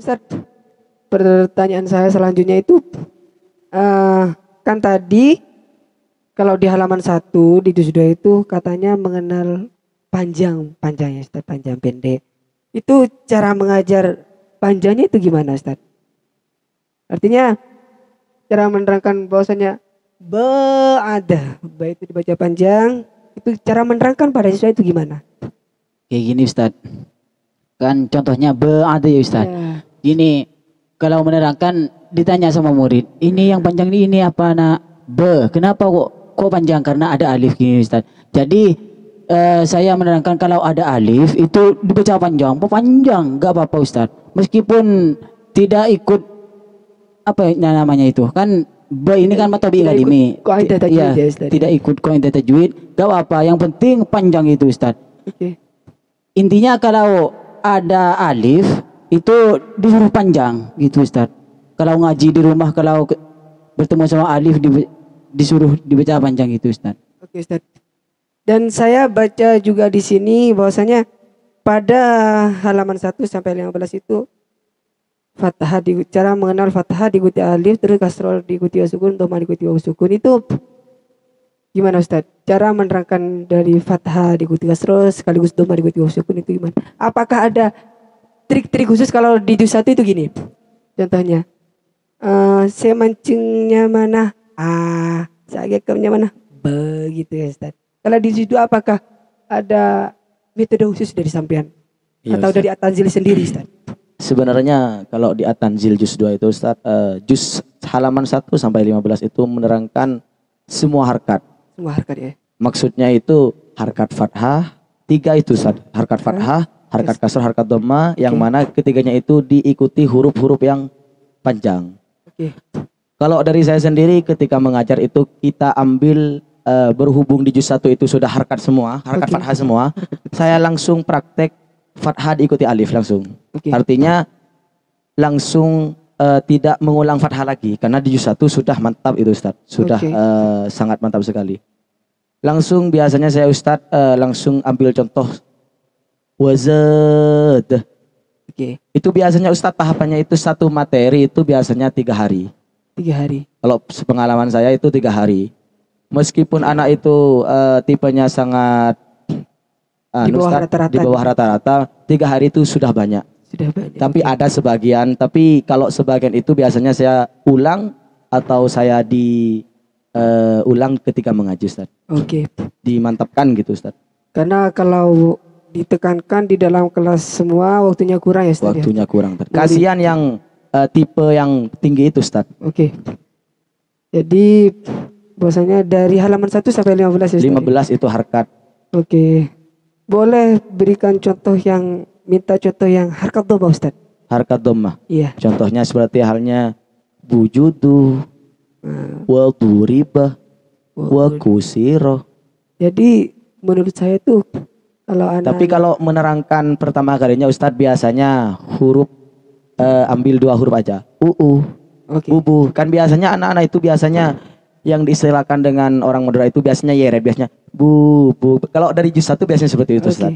Ustaz, pertanyaan saya selanjutnya itu kan tadi kalau di halaman 1 di juz 2 itu katanya mengenal panjangnya Ustaz, panjang pendek. Itu cara mengajar panjangnya itu gimana Ustaz? Artinya cara menerangkan bahwasanya ba itu dibaca panjang, itu cara menerangkan pada siswa itu gimana? Kayak gini Ustaz. Kan contohnya ada ya Ustaz. Ya. Gini, kalau menerangkan ditanya sama murid, ini yang panjang ini apa nak? Kenapa kok panjang? Karena ada alif gini Ustaz. Jadi saya menerangkan kalau ada alif itu dibaca panjang, nggak apa-apa Ustaz. Meskipun tidak ikut apa namanya itu kan ini kan mata bi'ilmi. Kaidah tajwid ya Ustaz. Tidak ikut kaidah tajwid, nggak apa-apa. Yang penting panjang itu Ustaz. Oke. Intinya kalau ada alif itu disuruh panjang gitu Ustaz. Kalau ngaji di rumah kalau bertemu sama alif disuruh dibaca panjang gitu Ustaz. Oke Ustaz. Dan saya baca juga di sini bahwasanya pada halaman 1 sampai 15 itu fathah cara mengenal fathah diikuti alif, terus kasroh diikuti sukun, dhamma diikuti sukun itu gimana Ustaz? Cara menerangkan dari fathah diikuti kasroh sekaligus dhamma diikuti sukun itu gimana? Apakah ada trik-trik khusus kalau di juz 1 itu gini? Contohnya saya mancingnya mana? Saya gekamnya mana? Begitu ya Ustaz. Kalau di juz 2 apakah ada metode khusus dari sampean? Iya, Atau Ustaz. dari At-Tanzil sendiri Ustaz? Sebenarnya kalau di At-Tanzil juz 2 itu Ustaz, juz halaman 1 sampai 15 itu menerangkan semua harkat. Semua harkat ya. Maksudnya itu harkat fathah, 3 itu Ustaz. Harkat fathah, harkat kasrah, harkat dhamma, yang mana ketiganya itu diikuti huruf-huruf yang panjang. Oke. Kalau dari saya sendiri ketika mengajar itu kita ambil berhubung di juz 1 itu sudah harkat semua, harkat fathah semua, saya langsung praktek fathah diikuti alif langsung. Artinya langsung tidak mengulang fathah lagi karena di juz 1 sudah mantap itu Ustaz. Sudah sangat mantap sekali. Langsung biasanya saya Ustaz langsung ambil contoh wazad. Itu biasanya Ustaz tahapannya itu satu materi itu biasanya 3 hari. 3 hari. Kalau pengalaman saya itu 3 hari. Meskipun anak itu tipenya sangat Di bawah rata-rata, 3 hari itu sudah banyak. Sudah banyak. Tapi ada sebagian, tapi kalau sebagian itu biasanya saya ulang atau saya ulang ketika mengaji Ustaz. Dimantapkan gitu Ustaz. Karena kalau ditekankan di dalam kelas semua waktunya kurang ya Ustaz. Waktunya kurang. Kasihan yang tipe yang tinggi itu Ustaz. Jadi bahwasanya dari halaman 1 sampai 15 ya Ustaz. 15 itu harkat. Boleh berikan minta contoh yang harkat dhamma Ustaz? Harkat dhamma. Iya. Contohnya seperti halnya wujudu, wa duriba, wa kusiro. Jadi menurut saya tuh kalau Tapi kalau menerangkan pertama kalinya Ustadz biasanya huruf ambil 2 huruf aja. Bubu. Kan biasanya anak-anak itu biasanya yang diistilahkan dengan orang Madura itu biasanya yeret, biasanya bu. Kalau dari juz 1 biasanya seperti itu Ustaz.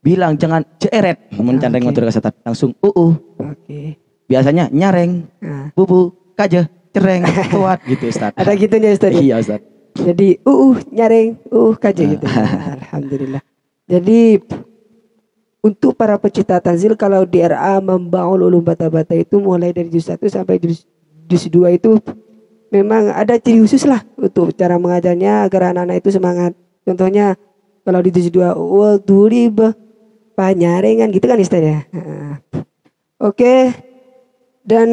Bilang jangan ceret, mencandeng Madura kesatan, langsung Biasanya nyareng, bubu, kaje, cereng, kuat gitu Ustaz. Ada gitunya Ustaz. Iya Ustaz. Jadi nyareng, kaje gitu. Alhamdulillah. Jadi untuk para pecinta tanzil kalau di RA membangun ulum bata-bata itu mulai dari juz 1 sampai juz 2 itu memang ada ciri khusus lah untuk cara mengajarnya agar anak-anak itu semangat. Contohnya kalau di juz 2 wadurib panyarengan gitu kan Ustaz ya. Dan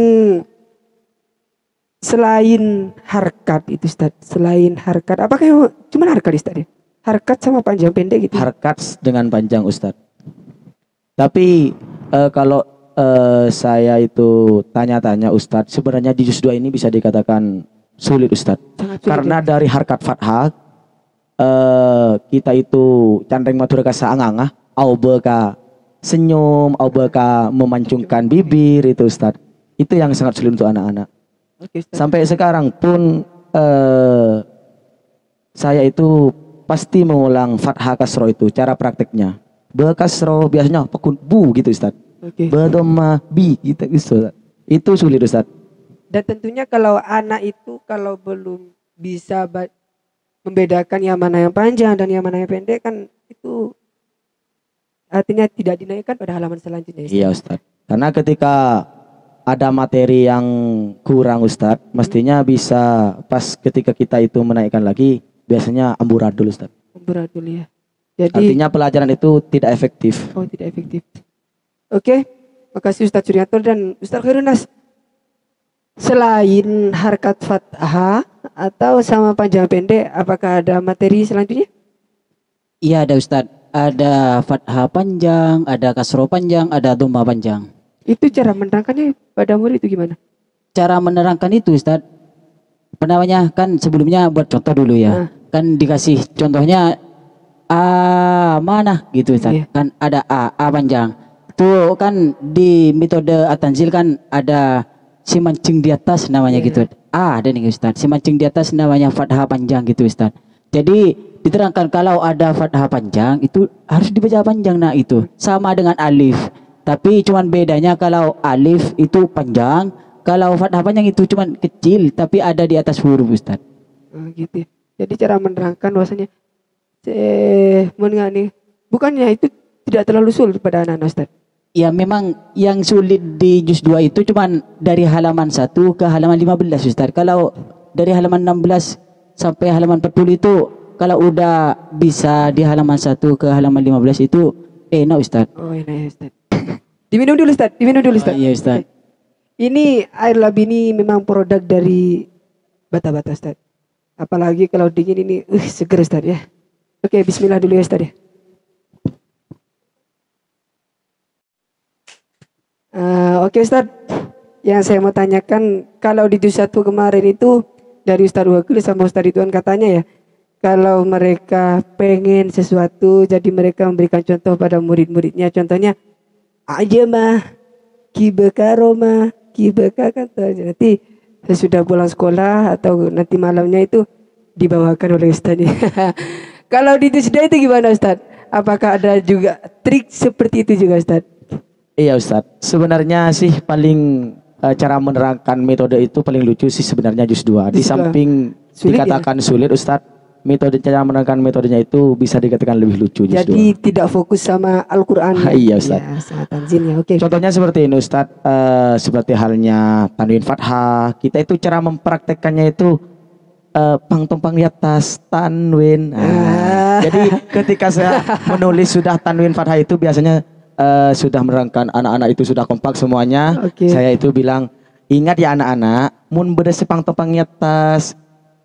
selain harkat itu Ustaz, apakah cuma harkat Ustaz ya? Harkat sama panjang pendek gitu. Harkat dengan panjang Ustaz. Tapi kalau saya itu tanya-tanya Ustadz, sebenarnya di juz 2 ini bisa dikatakan sulit Ustadz. Karena dari harkat fathah kita itu candeng matur kasa angangah, au beka senyum, au beka memancungkan bibir itu Ustadz. Itu yang sangat sulit untuk anak-anak. Sampai sekarang pun saya itu pasti mengulang fathah kasroh itu cara prakteknya. Be kasroh biasanya pekun bu gitu Ustadz. Oke. Ba dhamma bi gitu Ustaz. Itu sulit Ustaz. Dan tentunya kalau anak itu kalau belum bisa membedakan yang mana yang panjang dan yang mana yang pendek kan itu artinya tidak dinaikkan pada halaman selanjutnya. Iya Ustaz. Karena ketika ada materi yang kurang Ustaz, mestinya bisa pas ketika kita itu menaikkan lagi, biasanya amburadul Ustaz. Beradul ya. Jadi Artinya pelajaran itu tidak efektif. oh tidak efektif. Oke, makasih Ustadz Suryanto dan Ustadz Khairunas. Selain harkat fathah atau sama panjang pendek, apakah ada materi selanjutnya? Iya ada Ustadz. Ada fathah panjang, ada kasroh panjang, ada dhamma panjang. Itu cara menerangkannya pada murid itu gimana? Cara menerangkan itu Ustadz, apa namanya, kan sebelumnya buat contoh dulu ya. Kan dikasih contohnya mana gitu Ustadz. Iya. Kan ada A panjang. Itu kan di metode At-Tanzil kan ada si mancing di atas namanya Iya. gitu. Ada nih Ustadz, si mancing di atas namanya fathah panjang gitu Ustadz. Jadi diterangkan kalau ada fathah panjang itu harus dibaca panjang, nah itu sama dengan alif. Tapi cuman bedanya kalau alif itu panjang, kalau fathah panjang itu cuman kecil tapi ada di atas huruf Ustadz. Gitu ya. Jadi cara menerangkan bahwasanya mengenai bukannya itu tidak terlalu sulit pada anak-anak Ustaz. Ya memang yang sulit di juz 2 itu cuman dari halaman 1 ke halaman 15 Ustaz. Kalau dari halaman 16 sampai halaman 40 itu kalau udah bisa di halaman 1 ke halaman 15 itu enak Ustaz. Oh enak ya Ustaz. Diminum dulu Ustaz, diminum dulu Ustaz. Iya Ustaz. Ini air labi ini memang produk dari bata-bata Ustaz. Apalagi kalau dingin ini seger Ustaz ya. Oke, bismillah dulu ya Ustaz ya. Oke Ustaz, yang saya mau tanyakan kalau di juz 1 kemarin itu dari Ustaz Wakil sama Ustaz Ridwan katanya ya, kalau mereka pengen sesuatu jadi mereka memberikan contoh pada murid-muridnya, contohnya ajamah, kibakaroma, kibakakan, nanti sesudah pulang sekolah atau nanti malamnya itu dibawakan oleh Ustaz. Kalau di juz 2 itu gimana Ustaz? Apakah ada juga trik seperti itu juga Ustaz? Iya Ustadz, sebenarnya sih paling cara menerangkan metode itu paling lucu sih sebenarnya juz 2. Di samping sulit dikatakan sulit Ustadz, metode cara menerangkan metodenya itu bisa dikatakan lebih lucu juz 2. Jadi tidak fokus sama Al-Quran. Iya Ustaz. Ya, sama tanzil ya. Oke. Contohnya seperti ini Ustadz, seperti halnya tanwin fathah, kita itu cara mempraktekkannya itu pang di atas tanwin. Jadi ketika saya menulis sudah tanwin fathah itu biasanya sudah menerangkan anak-anak itu sudah kompak semuanya. Oke. Saya itu bilang, ingat ya anak-anak, mun beda sepang topang atas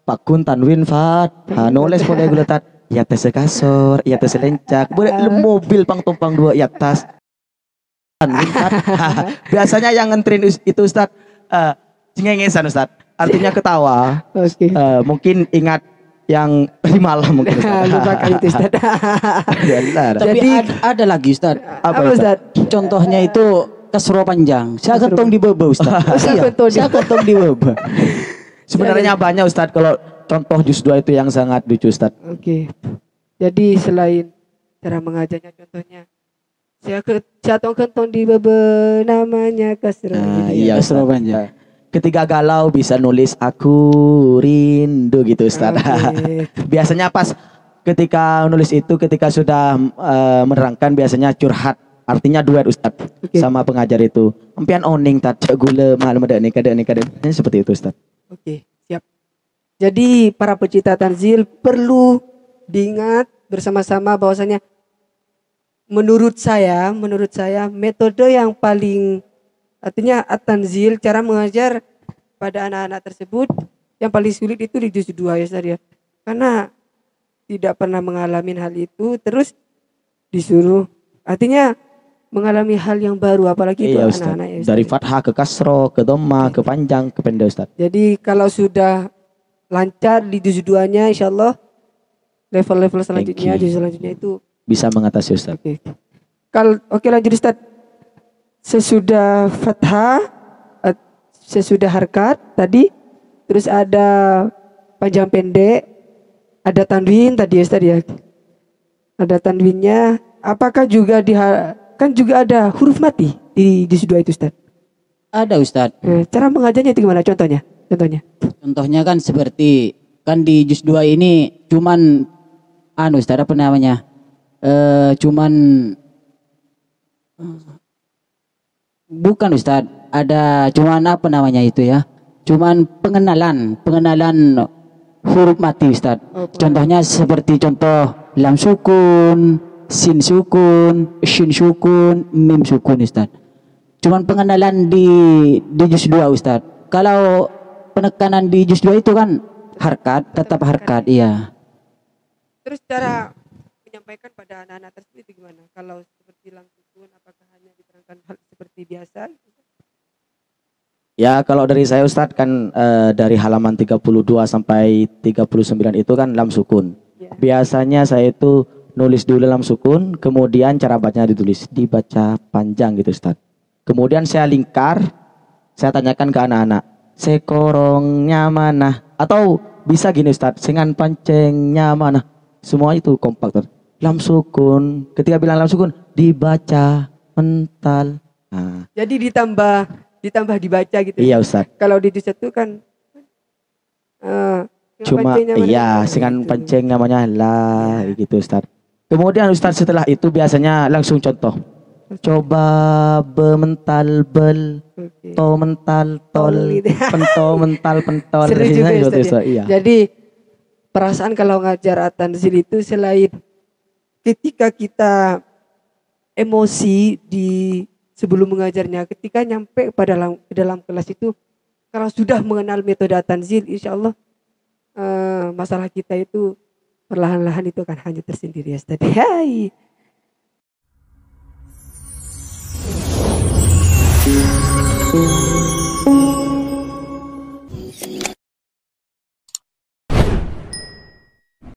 pakun tanwin fat, nulis boleh guletat, ya tes kasor, ya tes lencak, boleh mobil pang tumpang dua ya atas. Tanwin fat. Biasanya yang ngenterin itu Ustaz, cengengesan Ustaz, artinya ketawa. Oke. Mungkin ingat yang tadi malam mungkin Ustaz. Lupakan itu Ustaz. Tapi Jadi ada lagi Ustaz. apa Ustaz? Contohnya itu kasroh panjang. Saya Kasroh ketong di bebe Ustaz. Saya ketong di bebe. Sebenarnya banyak Ustadz, kalau contoh juz 2 itu yang sangat lucu Ustadz. Oke. Jadi selain cara mengajarnya contohnya saya kentong di bebe namanya kasroh. Iya kasroh Ustadz. panjang. Ketika galau bisa nulis aku rindu gitu Ustadz. Oke. Biasanya pas ketika nulis itu, ketika sudah menerangkan biasanya curhat. Artinya duet Ustadz. Oke. Sama pengajar itu. Empian oning tak gula malam ada nih kada. Seperti itu Ustadz. Oke, siap. Jadi para pecinta tanzil perlu diingat bersama-sama bahwasanya menurut saya metode yang paling artinya at-tanzil, cara mengajar pada anak-anak tersebut yang paling sulit itu di juz 2 ya Ustaz ya. Karena tidak pernah mengalami hal itu terus disuruh artinya mengalami hal yang baru apalagi itu Iya Ustadz. anak-anak ya Ustaz. Dari fathah ke kasroh, ke dhamma, ke panjang, ke pendek Ustadz. Jadi kalau sudah lancar di juz 2-nya insyaallah level-level selanjutnya, Thank you. juz selanjutnya itu Bisa mengatasi Ustadz. oke. Oke lanjut Ustaz. Sesudah fathah, sesudah harkat tadi, terus ada panjang pendek, ada tanwin tadi ya Ustaz ya. Ada tanwinnya. Apakah juga kan juga ada huruf mati di juz 2 itu Ustaz. Ada Ustaz. Cara mengajarnya itu gimana contohnya? Contohnya. Contohnya kan seperti kan di juz 2 ini cuman Ustaz apa namanya? Cuman bukan Ustaz, ada cuman apa namanya itu ya? Cuman pengenalan huruf mati Ustaz. Contohnya seperti contoh lam sukun, sin sukun, shin sukun, mim sukun Ustaz. Cuman pengenalan di juz 2 Ustaz. Kalau penekanan di juz 2 itu kan harkat, tetap harkat, iya. Terus cara menyampaikan pada anak-anak tersebut itu gimana? Kalau seperti lam sukun apakah hanya diterangkan hal seperti biasa? Ya kalau dari saya Ustadz kan dari halaman 32 sampai 39 itu kan lam sukun. Ya. Biasanya saya itu nulis dulu lam sukun, kemudian cara bacanya dibaca panjang gitu Ustadz. Kemudian saya lingkar, saya tanyakan ke anak-anak, sekorongnya mana? Atau bisa gini Ustadz, sengan pancengnya mana? Semua itu kompak Ustadz. Lam sukun, ketika bilang lam sukun, dibaca mental. Nah. Jadi ditambah dibaca gitu. Iya Ustadz. Kalau di juz 1 kan cuma iya sengan panceng namanya lah ya. Gitu Ustadz. Kemudian Ustadz setelah itu biasanya langsung contoh. Coba bemental bel, to mental tol, gitu. pento mental pentol. Seru juga gitu, Ustadz, ya. Iya. Jadi perasaan kalau ngajar at-tanzil itu selain ketika kita emosi di sebelum mengajarnya, ketika nyampe ke dalam kelas itu, kalau sudah mengenal metode at-tanzil, insya Allah masalah kita itu perlahan-lahan itu akan hanyut tersendiri ya Ustaz. Hai.